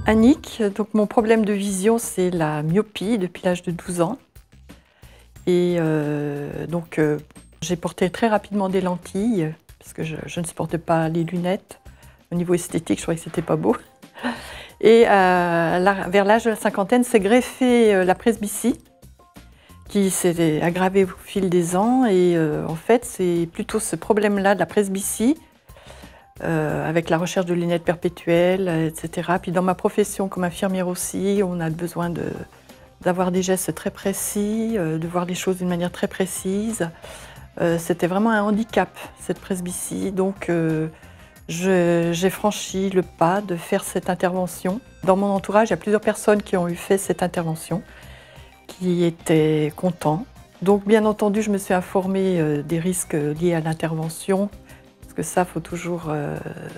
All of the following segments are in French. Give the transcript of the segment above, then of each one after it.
Annick, donc mon problème de vision, c'est la myopie depuis l'âge de 12 ans. Et j'ai porté très rapidement des lentilles, parce que je ne supportais pas les lunettes. Au niveau esthétique, je trouvais que c'était pas beau. Et vers l'âge de la cinquantaine, s'est greffée la presbytie, qui s'est aggravée au fil des ans. Et en fait, c'est plutôt ce problème-là de la presbytie, avec la recherche de lunettes perpétuelles, etc. Puis dans ma profession comme infirmière aussi, on a besoin d'avoir des gestes très précis, de voir les choses d'une manière très précise. C'était vraiment un handicap, cette presbytie. Donc j'ai franchi le pas de faire cette intervention. Dans mon entourage, il y a plusieurs personnes qui ont fait cette intervention, qui étaient contents. Donc bien entendu, je me suis informée des risques liés à l'intervention, parce que ça, il faut toujours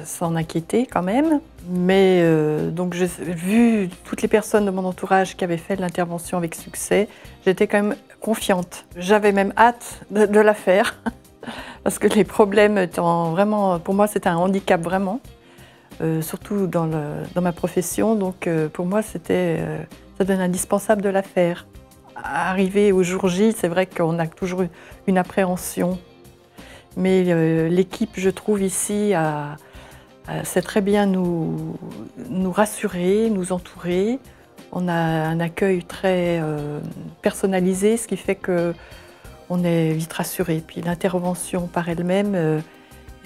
s'en inquiéter quand même. Mais donc j'ai vu toutes les personnes de mon entourage qui avaient fait l'intervention avec succès, j'étais quand même confiante. J'avais même hâte de la faire, parce que les problèmes étant vraiment, pour moi, c'était un handicap vraiment, surtout dans ma profession. Donc pour moi, ça devenait indispensable de la faire. Arrivé au jour J, c'est vrai qu'on a toujours une appréhension. Mais l'équipe, je trouve, ici, sait très bien nous rassurer, nous entourer. On a un accueil très personnalisé, ce qui fait qu'on est vite rassuré. Puis l'intervention par elle-même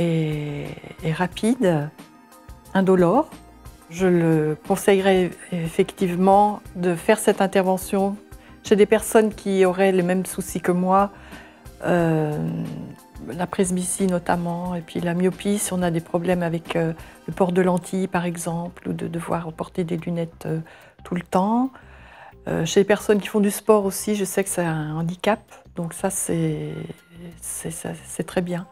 est rapide, indolore. Je le conseillerais effectivement de faire cette intervention chez des personnes qui auraient les mêmes soucis que moi, la presbytie notamment, et puis la myopie, si on a des problèmes avec le port de lentilles par exemple, ou de devoir porter des lunettes tout le temps. Chez les personnes qui font du sport aussi, je sais que c'est un handicap, donc ça c'est très bien.